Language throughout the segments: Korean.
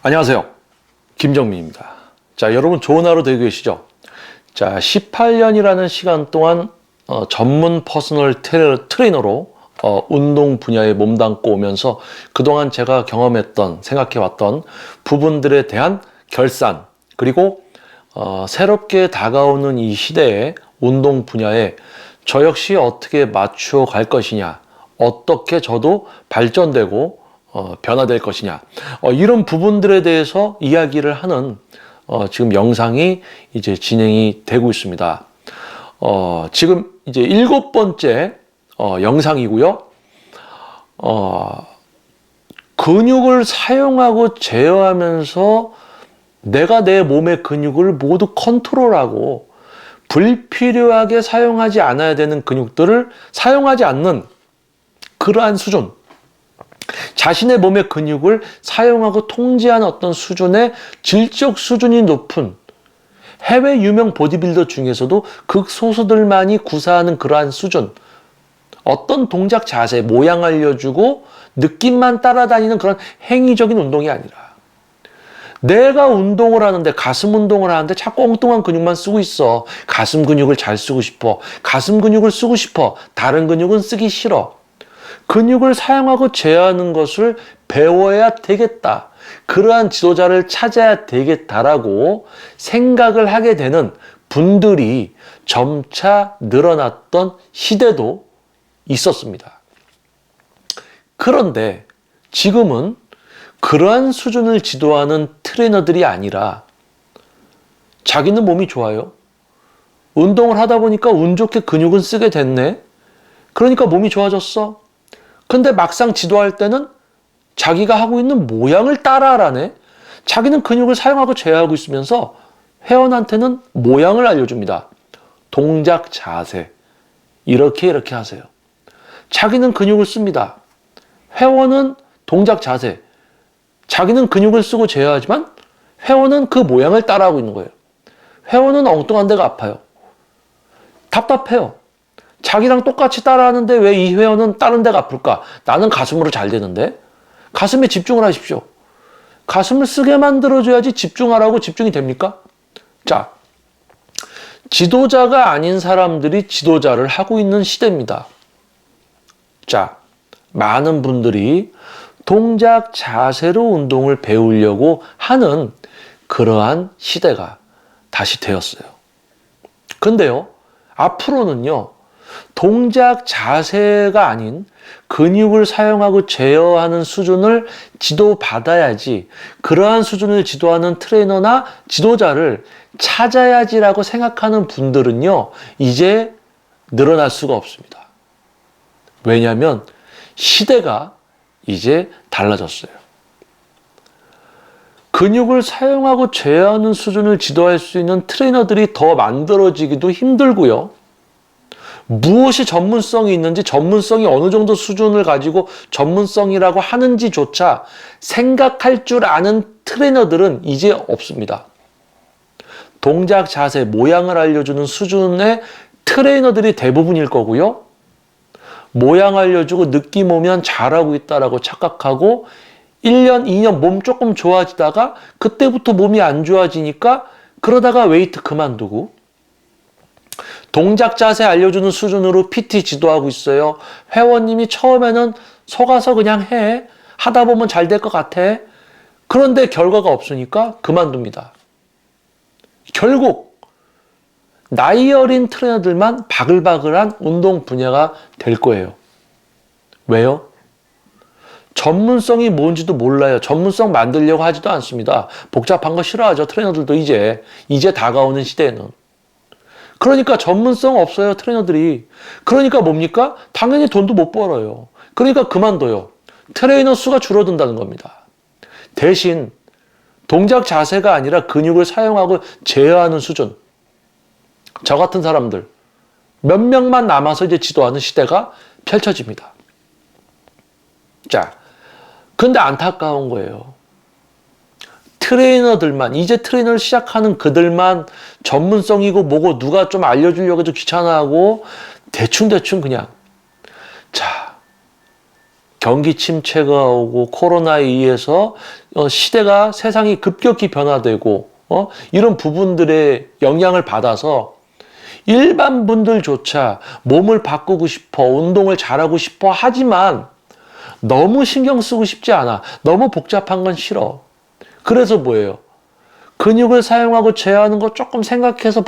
안녕하세요. 김정민입니다. 자, 여러분 좋은 하루 되고 계시죠? 자, 18년이라는 시간 동안 전문 퍼스널 트레이너로 운동 분야에 몸담고 오면서 그동안 제가 경험했던, 생각해왔던 부분들에 대한 결산, 그리고 새롭게 다가오는 이 시대의 운동 분야에 저 역시 어떻게 맞추어 갈 것이냐, 어떻게 저도 발전되고 변화될 것이냐, 이런 부분들에 대해서 이야기를 하는 지금 영상이 이제 진행이 되고 있습니다. 지금 이제 7번째 영상이고요. 근육을 사용하고 제어하면서 내가 내 몸의 근육을 모두 컨트롤하고 불필요하게 사용하지 않아야 되는 근육들을 사용하지 않는 그러한 수준, 자신의 몸의 근육을 사용하고 통제하는 어떤 수준의 질적 수준이 높은 해외 유명 보디빌더 중에서도 극소수들만이 구사하는 그러한 수준, 어떤 동작, 자세, 모양 알려주고 느낌만 따라다니는 그런 행위적인 운동이 아니라 내가 운동을 하는데, 가슴 운동을 하는데 자꾸 엉뚱한 근육만 쓰고 있어. 가슴 근육을 잘 쓰고 싶어. 가슴 근육을 쓰고 싶어. 다른 근육은 쓰기 싫어. 근육을 사용하고 제어하는 것을 배워야 되겠다. 그러한 지도자를 찾아야 되겠다라고 생각을 하게 되는 분들이 점차 늘어났던 시대도 있었습니다. 그런데 지금은 그러한 수준을 지도하는 트레이너들이 아니라 자기는 몸이 좋아요. 운동을 하다 보니까 운 좋게 근육은 쓰게 됐네. 그러니까 몸이 좋아졌어. 근데 막상 지도할 때는 자기가 하고 있는 모양을 따라하라네. 자기는 근육을 사용하고 제어하고 있으면서 회원한테는 모양을 알려줍니다. 동작, 자세. 이렇게 하세요. 자기는 근육을 씁니다. 회원은 동작, 자세. 자기는 근육을 쓰고 제어하지만 회원은 그 모양을 따라하고 있는 거예요. 회원은 엉뚱한 데가 아파요. 답답해요. 자기랑 똑같이 따라하는데 왜 이 회원은 다른 데가 아플까? 나는 가슴으로 잘 되는데? 가슴에 집중을 하십시오. 가슴을 쓰게 만들어줘야지 집중하라고 집중이 됩니까? 자, 지도자가 아닌 사람들이 지도자를 하고 있는 시대입니다. 자, 많은 분들이 동작, 자세로 운동을 배우려고 하는 그러한 시대가 다시 되었어요. 근데요, 앞으로는요, 동작, 자세가 아닌 근육을 사용하고 제어하는 수준을 지도받아야지, 그러한 수준을 지도하는 트레이너나 지도자를 찾아야지라고 생각하는 분들은요, 이제 늘어날 수가 없습니다. 왜냐하면 시대가 이제 달라졌어요. 근육을 사용하고 제어하는 수준을 지도할 수 있는 트레이너들이 더 만들어지기도 힘들고요. 무엇이 전문성이 있는지, 전문성이 어느 정도 수준을 가지고 전문성이라고 하는지조차 생각할 줄 아는 트레이너들은 이제 없습니다. 동작, 자세, 모양을 알려주는 수준의 트레이너들이 대부분일 거고요. 모양 알려주고 느낌 오면 잘하고 있다라고 착각하고 1년, 2년 몸 조금 좋아지다가 그때부터 몸이 안 좋아지니까 그러다가 웨이트 그만두고, 동작 자세 알려주는 수준으로 PT 지도하고 있어요. 회원님이 처음에는 속아서 그냥 해. 하다 보면 잘 될 것 같아. 그런데 결과가 없으니까 그만둡니다. 결국 나이 어린 트레이너들만 바글바글한 운동 분야가 될 거예요. 왜요? 전문성이 뭔지도 몰라요. 전문성 만들려고 하지도 않습니다. 복잡한 거 싫어하죠. 트레이너들도 이제 다가오는 시대에는. 그러니까 전문성 없어요, 트레이너들이. 그러니까 뭡니까? 당연히 돈도 못 벌어요. 그러니까 그만둬요. 트레이너 수가 줄어든다는 겁니다. 대신 동작 자세가 아니라 근육을 사용하고 제어하는 수준. 저 같은 사람들 몇 명만 남아서 이제 지도하는 시대가 펼쳐집니다. 자, 근데 안타까운 거예요. 트레이너들만, 이제 트레이너를 시작하는 그들만 전문성이고 뭐고 누가 좀 알려주려고 해도 귀찮아하고 대충 그냥. 자, 경기 침체가 오고 코로나에 의해서 시대가 세상이 급격히 변화되고 이런 부분들의 영향을 받아서 일반 분들조차 몸을 바꾸고 싶어, 운동을 잘하고 싶어 하지만 너무 신경 쓰고 싶지 않아. 너무 복잡한 건 싫어. 그래서 뭐예요? 근육을 사용하고 제어하는 거 조금 생각해서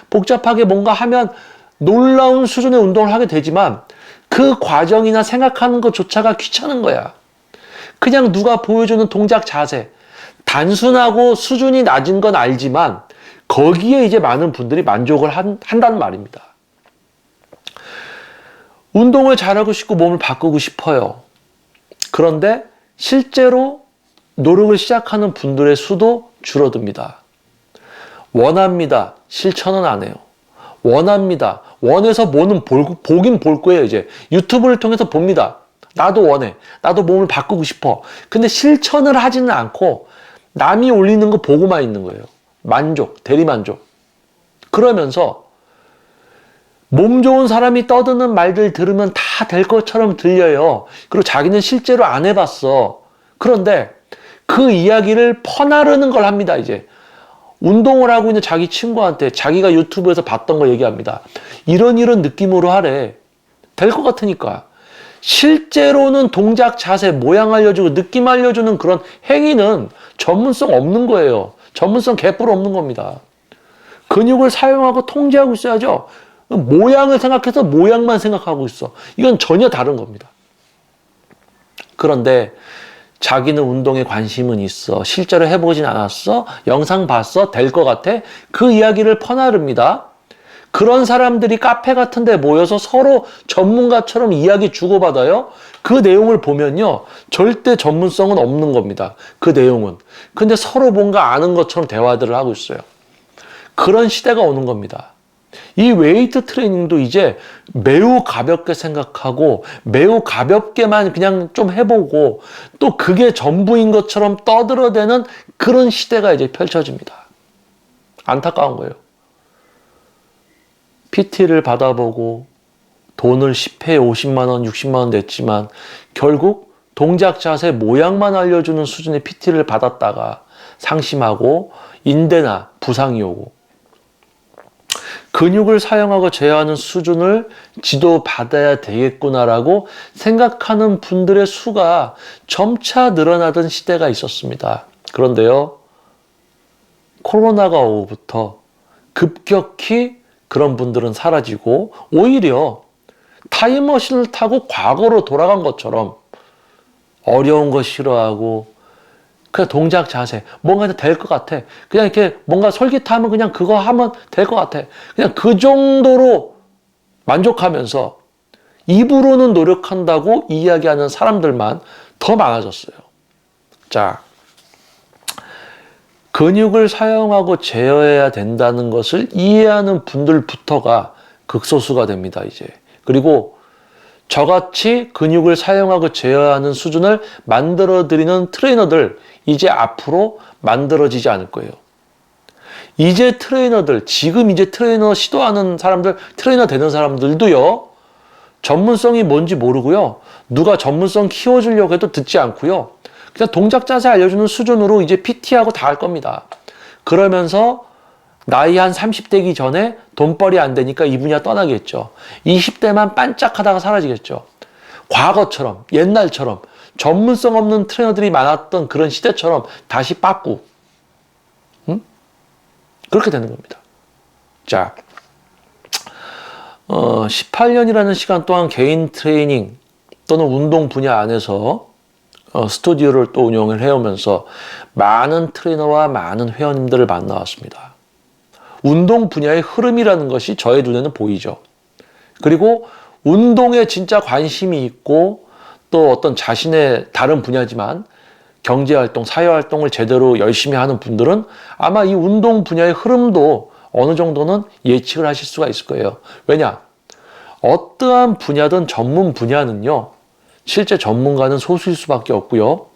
복잡하게 뭔가 하면 놀라운 수준의 운동을 하게 되지만 그 과정이나 생각하는 것조차가 귀찮은 거야. 그냥 누가 보여주는 동작 자세. 단순하고 수준이 낮은 건 알지만 거기에 이제 많은 분들이 만족을 한다는 말입니다. 운동을 잘하고 싶고 몸을 바꾸고 싶어요. 그런데 실제로 노력을 시작하는 분들의 수도 줄어듭니다. 원합니다. 실천은 안 해요. 원합니다. 원해서 보긴 볼 거예요, 이제. 유튜브를 통해서 봅니다. 나도 원해. 나도 몸을 바꾸고 싶어. 근데 실천을 하지는 않고 남이 올리는 거 보고만 있는 거예요. 만족, 대리만족. 그러면서 몸 좋은 사람이 떠드는 말들 들으면 다 될 것처럼 들려요. 그리고 자기는 실제로 안 해봤어. 그런데 그 이야기를 퍼나르는 걸 합니다, 이제. 운동을 하고 있는 자기 친구한테 자기가 유튜브에서 봤던 거 얘기합니다. 이런 느낌으로 하래. 될 것 같으니까. 실제로는 동작, 자세, 모양 알려주고 느낌 알려주는 그런 행위는 전문성 없는 거예요. 전문성 개뿔 없는 겁니다. 근육을 사용하고 통제하고 있어야죠. 모양을 생각해서 모양만 생각하고 있어. 이건 전혀 다른 겁니다. 그런데 자기는 운동에 관심은 있어. 실제로 해보진 않았어. 영상 봤어. 될 것 같아. 그 이야기를 퍼나릅니다. 그런 사람들이 카페 같은 데 모여서 서로 전문가처럼 이야기 주고받아요. 그 내용을 보면요. 절대 전문성은 없는 겁니다. 그 내용은. 근데 서로 뭔가 아는 것처럼 대화들을 하고 있어요. 그런 시대가 오는 겁니다. 이 웨이트 트레이닝도 이제 매우 가볍게 생각하고 매우 가볍게만 그냥 좀 해보고 또 그게 전부인 것처럼 떠들어대는 그런 시대가 이제 펼쳐집니다. 안타까운 거예요. PT를 받아보고 돈을 10회에 50만 원, 60만 원 냈지만 결국 동작 자세 모양만 알려주는 수준의 PT를 받았다가 상심하고 인대나 부상이 오고 근육을 사용하고 제어하는 수준을 지도받아야 되겠구나라고 생각하는 분들의 수가 점차 늘어나던 시대가 있었습니다. 그런데요, 코로나가 오고부터 급격히 그런 분들은 사라지고 오히려 타임머신을 타고 과거로 돌아간 것처럼 어려운 거 싫어하고 그냥 동작 자세 뭔가 될 것 같아. 그냥 이렇게 뭔가 솔깃하면 그냥 그거 하면 될 것 같아. 그냥 그 정도로 만족하면서 입으로는 노력한다고 이야기하는 사람들만 더 많아졌어요. 자, 근육을 사용하고 제어해야 된다는 것을 이해하는 분들부터가 극소수가 됩니다, 이제. 그리고 저같이 근육을 사용하고 제어하는 수준을 만들어드리는 트레이너들, 이제 앞으로 만들어지지 않을 거예요. 이제 트레이너들, 지금 이제 트레이너 시도하는 사람들, 트레이너 되는 사람들도요, 전문성이 뭔지 모르고요, 누가 전문성 키워주려고 해도 듣지 않고요, 그냥 동작 자세 알려주는 수준으로 이제 PT하고 다 할 겁니다. 그러면서 나이 한 30대기 전에 돈벌이 안 되니까 이 분야 떠나겠죠. 20대만 반짝하다가 사라지겠죠. 과거처럼, 옛날처럼 전문성 없는 트레이너들이 많았던 그런 시대처럼 다시 빠꾸. 그렇게 되는 겁니다. 자, 18년이라는 시간 동안 개인 트레이닝 또는 운동 분야 안에서 스튜디오를 또 운영을 해오면서 많은 트레이너와 많은 회원님들을 만나왔습니다. 운동 분야의 흐름이라는 것이 저의 눈에는 보이죠. 그리고 운동에 진짜 관심이 있고 또 어떤 자신의 다른 분야지만 경제활동, 사회활동을 제대로 열심히 하는 분들은 아마 이 운동 분야의 흐름도 어느 정도는 예측을 하실 수가 있을 거예요. 왜냐? 어떠한 분야든 전문 분야는요, 실제 전문가는 소수일 수밖에 없고요.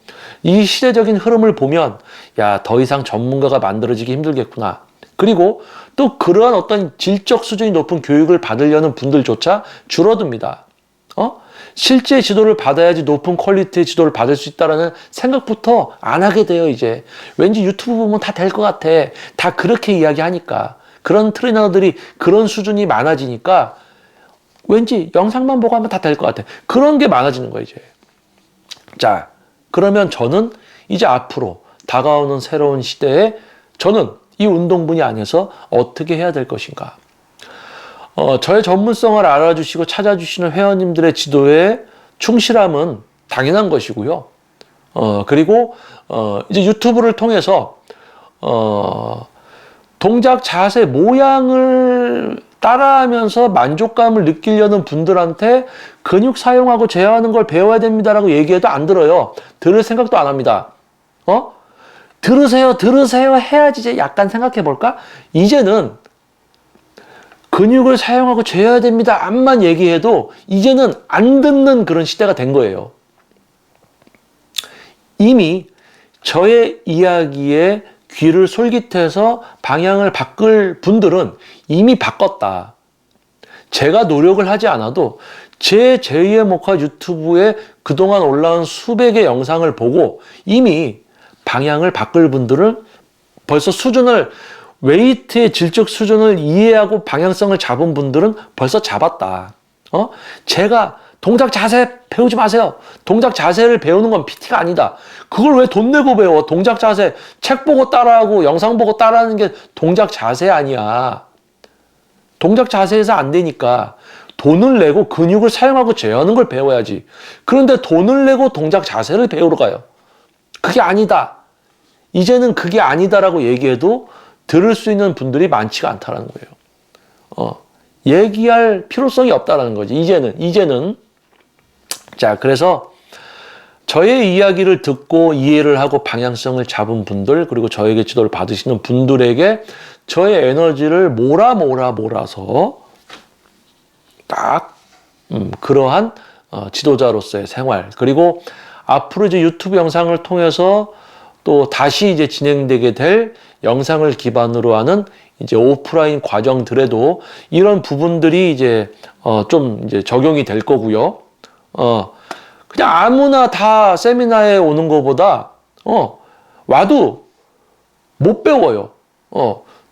이 시대적인 흐름을 보면 야, 더 이상 전문가가 만들어지기 힘들겠구나. 그리고 또 그러한 어떤 질적 수준이 높은 교육을 받으려는 분들조차 줄어듭니다. 실제 지도를 받아야지 높은 퀄리티의 지도를 받을 수 있다라는 생각부터 안 하게 돼요, 이제. 왠지 유튜브 보면 다 될 것 같아. 다 그렇게 이야기하니까. 그런 트레이너들이 그런 수준이 많아지니까 왠지 영상만 보고 하면 다 될 것 같아. 그런 게 많아지는 거예요, 이제. 자, 그러면 저는 이제 앞으로 다가오는 새로운 시대에 저는 이 운동 분야 안에서 어떻게 해야 될 것인가. 저의 전문성을 알아주시고 찾아주시는 회원님들의 지도에 충실함은 당연한 것이고요. 그리고, 이제 유튜브를 통해서, 동작, 자세, 모양을 따라하면서 만족감을 느끼려는 분들한테 근육 사용하고 제어하는 걸 배워야 됩니다라고 얘기해도 안 들어요. 들을 생각도 안 합니다. 들으세요 해야지 이제 약간 생각해 볼까? 이제는 근육을 사용하고 죄어야 됩니다. 암만 얘기해도 이제는 안 듣는 그런 시대가 된 거예요. 이미 저의 이야기에 귀를 솔깃해서 방향을 바꿀 분들은 이미 바꿨다. 제가 노력을 하지 않아도 제 제2의 목화 유튜브에 그동안 올라온 수백의 영상을 보고 이미 방향을 바꿀 분들은 벌써 수준을 웨이트의 질적 수준을 이해하고 방향성을 잡은 분들은 벌써 잡았다. 제가 동작 자세 배우지 마세요. 동작 자세를 배우는 건 PT가 아니다. 그걸 왜 돈 내고 배워? 동작 자세 책 보고 따라하고 영상 보고 따라하는 게 동작 자세 아니야. 동작 자세에서 안 되니까 돈을 내고 근육을 사용하고 제어하는 걸 배워야지. 그런데 돈을 내고 동작 자세를 배우러 가요. 그게 아니다. 이제는 그게 아니다라고 얘기해도 들을 수 있는 분들이 많지가 않다라는 거예요. 얘기할 필요성이 없다라는 거지. 이제는. 자, 그래서 저의 이야기를 듣고 이해를 하고 방향성을 잡은 분들, 그리고 저에게 지도를 받으시는 분들에게 저의 에너지를 몰아서 딱, 그러한 지도자로서의 생활, 그리고 앞으로 이제 유튜브 영상을 통해서 또 다시 이제 진행되게 될 영상을 기반으로 하는 이제 오프라인 과정들에도 이런 부분들이 이제 좀 이제 적용이 될 거고요. 그냥 아무나 다 세미나에 오는 것보다 와도 못 배워요.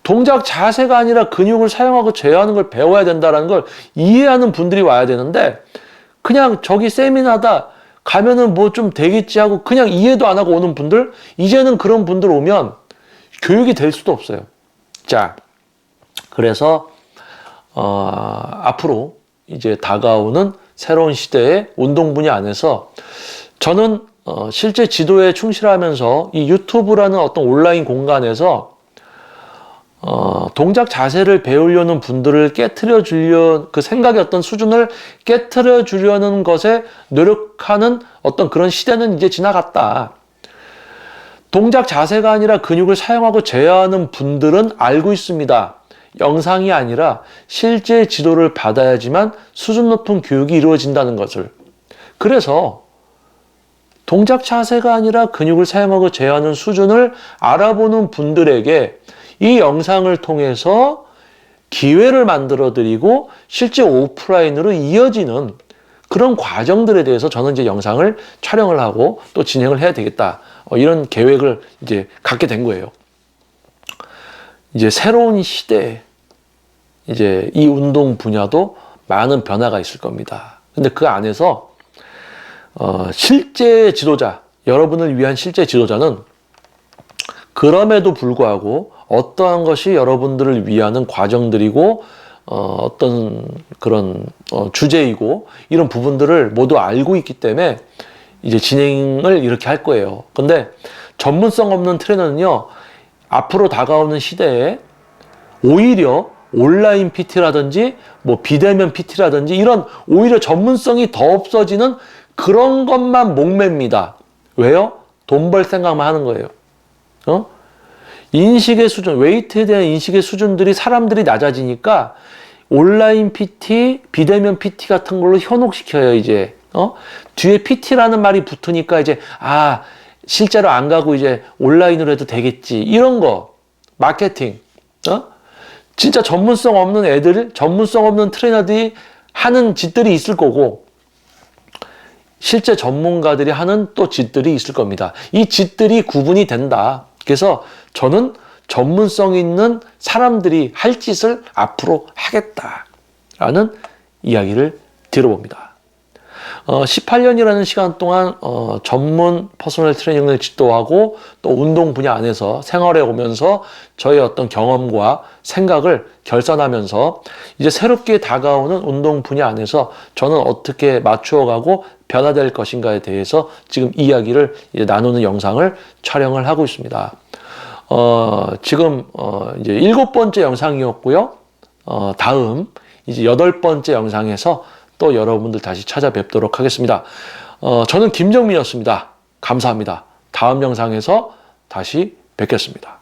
동작 자세가 아니라 근육을 사용하고 제어하는 걸 배워야 된다는 걸 이해하는 분들이 와야 되는데 그냥 저기 세미나다 가면은 뭐 좀 되겠지 하고 그냥 이해도 안 하고 오는 분들, 이제는 그런 분들 오면 교육이 될 수도 없어요. 자, 그래서 앞으로 이제 다가오는 새로운 시대의 운동 분야 안에서 저는 실제 지도에 충실하면서 이 유튜브라는 어떤 온라인 공간에서 동작 자세를 배우려는 분들을 깨트려 주려, 그 생각의 어떤 수준을 깨트려 주려는 것에 노력하는 어떤 그런 시대는 이제 지나갔다. 동작 자세가 아니라 근육을 사용하고 제어하는 분들은 알고 있습니다. 영상이 아니라 실제 지도를 받아야지만 수준 높은 교육이 이루어진다는 것을. 그래서 동작 자세가 아니라 근육을 사용하고 제어하는 수준을 알아보는 분들에게 이 영상을 통해서 기회를 만들어 드리고 실제 오프라인으로 이어지는 그런 과정들에 대해서 저는 이제 영상을 촬영을 하고 또 진행을 해야 되겠다. 이런 계획을 이제 갖게 된 거예요. 이제 새로운 시대에 이제 이 운동 분야도 많은 변화가 있을 겁니다. 근데 그 안에서 실제 지도자, 여러분을 위한 실제 지도자는 그럼에도 불구하고 어떠한 것이 여러분들을 위하는 과정들이고 어떤 그런 주제이고 이런 부분들을 모두 알고 있기 때문에 이제 진행을 이렇게 할 거예요. 근데 전문성 없는 트레이너는요, 앞으로 다가오는 시대에 오히려 온라인 PT라든지 뭐 비대면 PT라든지 이런 오히려 전문성이 더 없어지는 그런 것만 목맵니다. 왜요? 돈 벌 생각만 하는 거예요. 인식의 수준, 웨이트에 대한 인식의 수준들이 사람들이 낮아지니까 온라인 PT, 비대면 PT 같은 걸로 현혹시켜요, 이제. 뒤에 PT라는 말이 붙으니까 이제, 실제로 안 가고 이제 온라인으로 해도 되겠지. 이런 거. 마케팅. 진짜 전문성 없는 애들, 전문성 없는 트레이너들이 하는 짓들이 있을 거고, 실제 전문가들이 하는 또 짓들이 있을 겁니다. 이 짓들이 구분이 된다. 그래서 저는 전문성 있는 사람들이 할 짓을 앞으로 하겠다라는 이야기를 들어봅니다. 18년이라는 시간 동안 전문 퍼스널 트레이닝을 지도하고 또 운동 분야 안에서 생활해 오면서 저의 어떤 경험과 생각을 결산하면서 이제 새롭게 다가오는 운동 분야 안에서 저는 어떻게 맞추어가고 변화될 것인가에 대해서 지금 이야기를 이제 나누는 영상을 촬영을 하고 있습니다. 지금 이제 7번째 영상이었고요. 다음 이제 8번째 영상에서 또 여러분들 다시 찾아뵙도록 하겠습니다. 저는 김정민이었습니다. 감사합니다. 다음 영상에서 다시 뵙겠습니다.